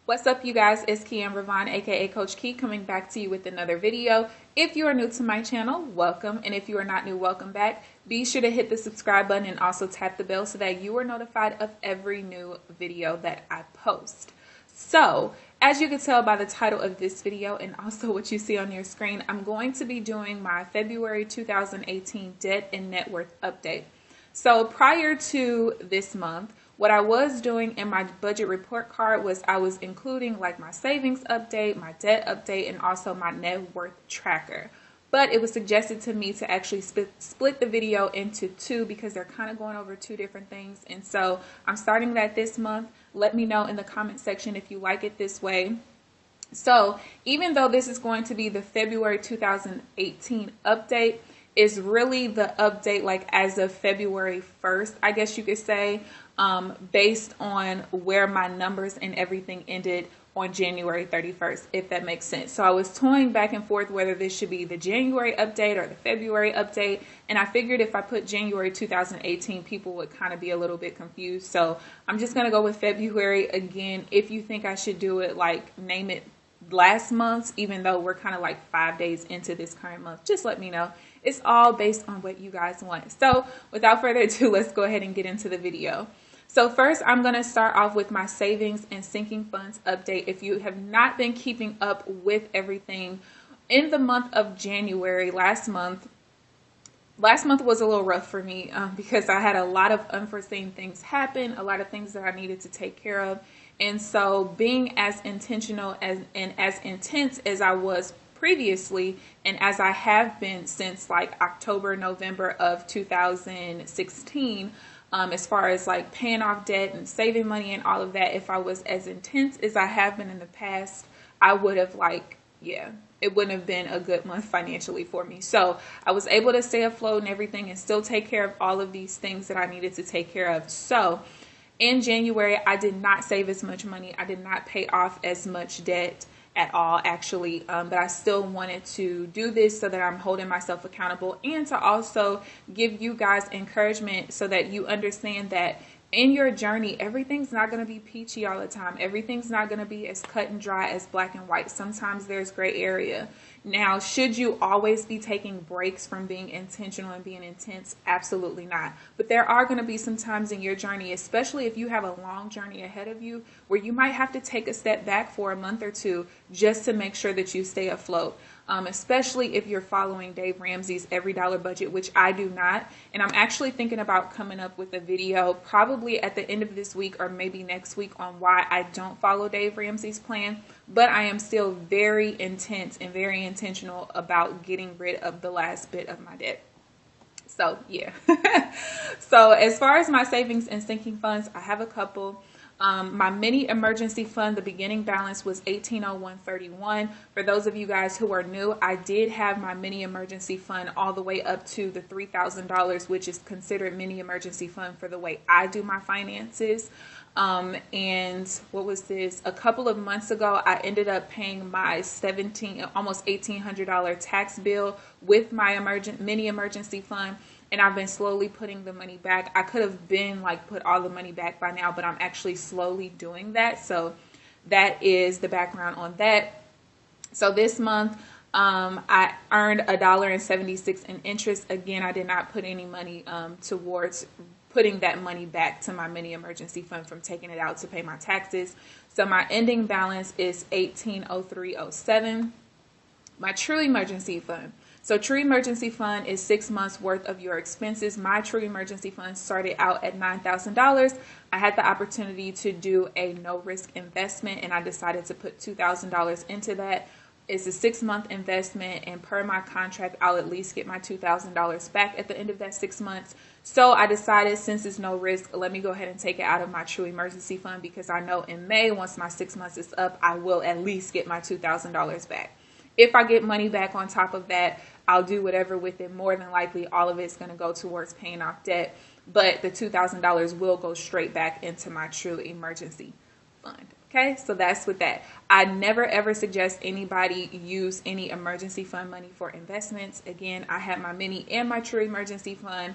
What's up, you guys? It's KeAmber Vaughn, aka CoachKe, coming back to you with another video. If you are new to my channel, welcome, and if you are not new, welcome back. Be sure to hit the subscribe button and also tap the bell so that you are notified of every new video that I post. So, as you can tell by the title of this video and also what you see on your screen, I'm going to be doing my February 2018 debt and net worth update. So prior to this month, what I was doing in my budget report card was I was including like my savings update, my debt update, and also my net worth tracker. But it was suggested to me to actually split the video into two because they're kind of going over two different things. And so I'm starting that this month. Let me know in the comment section if you like it this way. So even though this is going to be the February 2018 update, is really the update like as of February 1st, I guess you could say, based on where my numbers and everything ended on January 31st, if that makes sense. So I was toying back and forth whether this should be the January update or the February update, and I figured if I put January 2018, people would kind of be a little bit confused. So I'm just gonna go with February. Again, if you think I should do it like name it last month's, even though we're kind of like 5 days into this current month, just let me know. It's all based on what you guys want. So without further ado, let's go ahead and get into the video. So first, I'm going to start off with my savings and sinking funds update. If you have not been keeping up with everything in the month of January, last month was a little rough for me because I had a lot of unforeseen things happen, a lot of things that I needed to take care of. And so being as intentional and as intense as I was previously, and as I have been since like October, November of 2016, as far as like paying off debt and saving money and all of that, if I was as intense as I have been in the past, I would have it wouldn't have been a good month financially for me. So I was able to stay afloat and everything and still take care of all of these things that I needed to take care of. So in January, I did not save as much money. I did not pay off as much debt at all, actually, but I still wanted to do this so that I'm holding myself accountable and to also give you guys encouragement so that you understand that in your journey, everything's not going to be peachy all the time. Everything's not going to be as cut and dry as black and white. Sometimes there's gray area. Now, should you always be taking breaks from being intentional and being intense? Absolutely not. But there are going to be some times in your journey, especially if you have a long journey ahead of you, where you might have to take a step back for a month or two just to make sure that you stay afloat. Especially if you're following Dave Ramsey's Every Dollar Budget, which I do not. And I'm actually thinking about coming up with a video probably at the end of this week or maybe next week on why I don't follow Dave Ramsey's plan. But I am still very intense and very intentional about getting rid of the last bit of my debt. So yeah. So as far as my savings and sinking funds, I have a couple. My mini emergency fund, the beginning balance was $1801.31. For those of you guys who are new, I did have my mini emergency fund all the way up to the $3,000, which is considered mini emergency fund for the way I do my finances. And what was this? A couple of months ago, I ended up paying my almost $1,800 tax bill with my mini emergency fund. And I've been slowly putting the money back. I could have been like put all the money back by now, but I'm actually slowly doing that. So that is the background on that. So this month, I earned $1.76 in interest. Again, I did not put any money towards putting that money back to my mini emergency fund from taking it out to pay my taxes. So my ending balance is $1803.07. My true emergency fund. So true emergency fund is 6 months worth of your expenses. My true emergency fund started out at $9,000. I had the opportunity to do a no risk investment and I decided to put $2,000 into that. It's a 6-month investment, and per my contract, I'll at least get my $2,000 back at the end of that 6 months. So I decided, since it's no risk, let me go ahead and take it out of my true emergency fund because I know in May, once my 6 months is up, I will at least get my $2,000 back. If I get money back on top of that, I'll do whatever with it. More than likely, all of it's going to go towards paying off debt, but the $2,000 will go straight back into my true emergency fund. Okay, so that's with that. I never ever suggest anybody use any emergency fund money for investments. Again, I have my mini and my true emergency fund.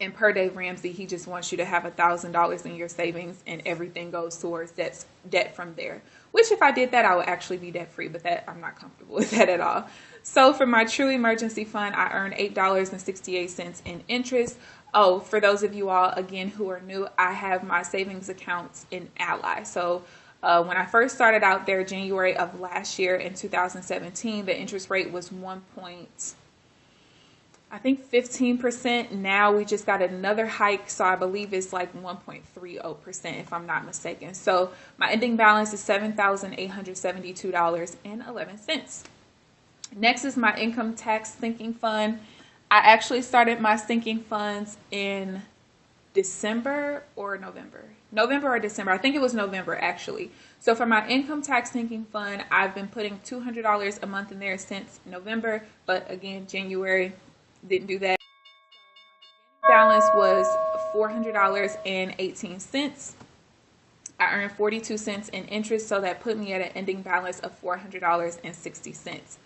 And per Dave Ramsey, he just wants you to have $1,000 in your savings and everything goes towards debt from there. Which if I did that, I would actually be debt free, but that I'm not comfortable with that at all. So for my true emergency fund, I earned $8.68 in interest. Oh, for those of you all, again, who are new, I have my savings accounts in Ally. So when I first started out there, January of last year in 2017, the interest rate was 15%. Now we just got another hike, so I believe it's like 1.30% if I'm not mistaken. So my ending balance is $7,872.11. Next is my income tax sinking fund. I actually started my sinking funds in December or November. November or December. I think it was November actually. So for my income tax sinking fund, I've been putting $200 a month in there since November, but again, January didn't do that. Balance was $400.18. I earned 42 cents in interest, so that put me at an ending balance of $400.60.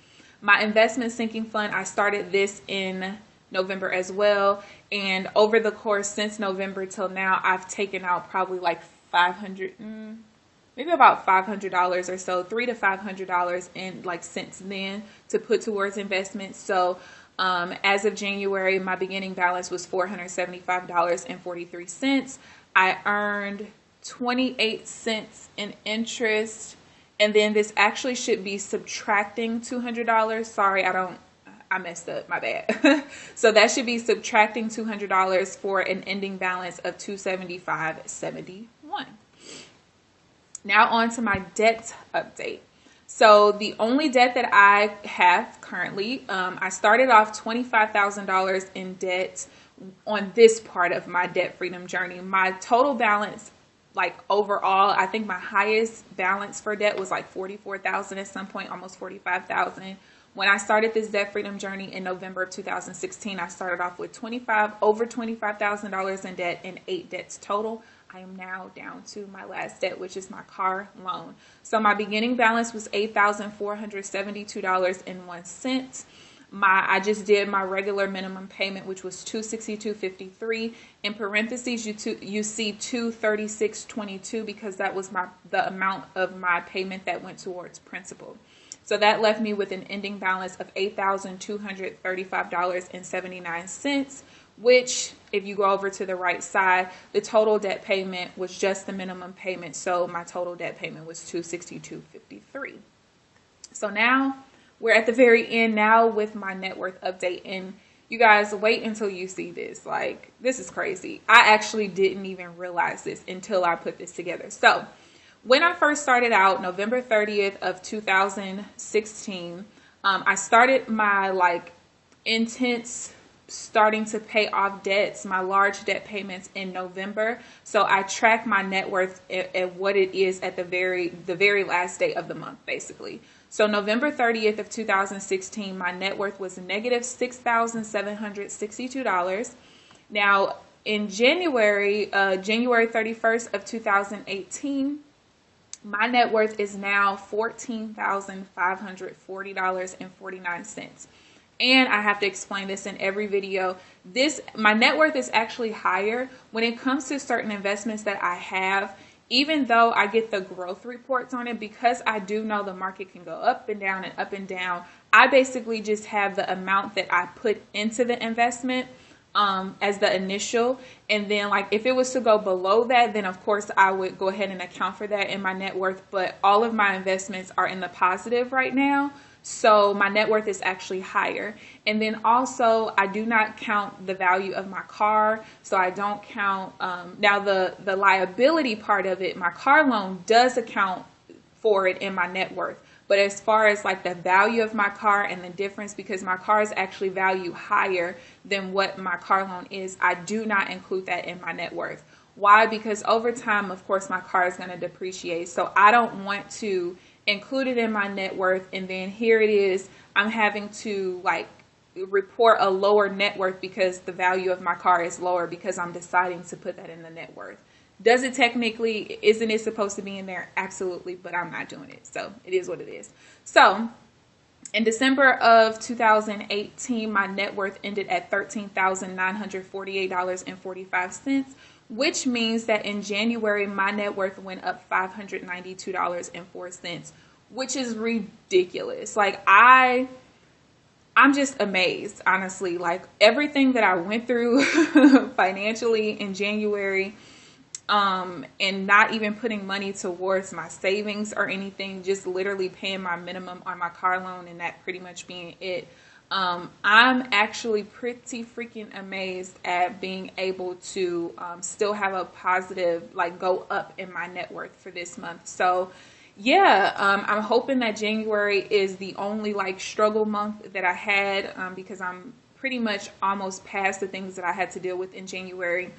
My investment sinking fund, I started this in November as well, and over the course since November till now, I've taken out probably like maybe about $500 or so, $300 to $500 in like since then to put towards investments. So as of January, my beginning balance was $475.43. I earned 28 cents in interest, and then this actually should be subtracting $200. Sorry, I messed up, my bad. So that should be subtracting $200 for an ending balance of $275.71. Now on to my debt update. So the only debt that I have currently, I started off $25,000 in debt on this part of my debt freedom journey. My total balance, like overall, I think my highest balance for debt was like $44,000 at some point, almost $45,000. When I started this debt freedom journey in November of 2016, I started off with over $25,000 in debt and 8 debts total. I am now down to my last debt, which is my car loan. So my beginning balance was $8,472.01. I just did my regular minimum payment, which was $262.53. In parentheses, you see $236.22 because that was the amount of my payment that went towards principal. So that left me with an ending balance of $8,235.79, which, if you go over to the right side, the total debt payment was just the minimum payment. So my total debt payment was $262.53. So now we're at the very end now with my net worth update. And you guys, wait until you see this. Like, this is crazy. I actually didn't even realize this until I put this together. So when I first started out, November 30th of 2016, I started my intense starting to pay off debts, my large debt payments in November. So I track my net worth at what it is at the very last day of the month, basically. So November 30th of 2016, my net worth was negative $6,762. Now in January 31st of 2018, my net worth is now $14,540.49. And I have to explain this in every video. My net worth is actually higher when it comes to certain investments that I have. Even though I get the growth reports on it, because I do know the market can go up and down and up and down, I basically just have the amount that I put into the investment as the initial, and then if it was to go below that, then of course I would go ahead and account for that in my net worth. But all of my investments are in the positive right now, so my net worth is actually higher. And then also I do not count the value of my car, so I don't count now the liability part of it. My car loan does account for it in my net worth. But as far as the value of my car and the difference, because my car is actually valued higher than what my car loan is, I do not include that in my net worth. Why? Because over time, of course, my car is going to depreciate. So I don't want to include it in my net worth. And then here it is, I'm having to report a lower net worth because the value of my car is lower because I'm deciding to put that in the net worth. Does it technically, isn't it supposed to be in there? Absolutely, but I'm not doing it. So it is what it is. So In December of 2018, my net worth ended at $13,948.45, which means that in January, my net worth went up $592.04, which is ridiculous. Like, I'm just amazed, honestly. Like, everything that I went through financially in January, and not even putting money towards my savings or anything, just literally paying my minimum on my car loan and that pretty much being it. I'm actually pretty freaking amazed at being able to still have a positive, like, go up in my net worth for this month. So yeah, I'm hoping that January is the only like struggle month that I had, because I'm pretty much almost past the things that I had to deal with in January.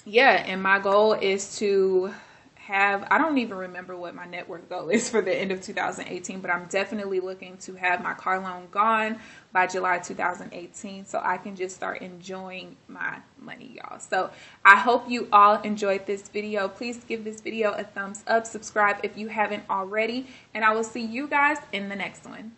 Yeah, and my goal is to have, I don't even remember what my net worth goal is for the end of 2018, but I'm definitely looking to have my car loan gone by July 2018 so I can just start enjoying my money, y'all. So I hope you all enjoyed this video. Please give this video a thumbs up, subscribe if you haven't already, and I will see you guys in the next one.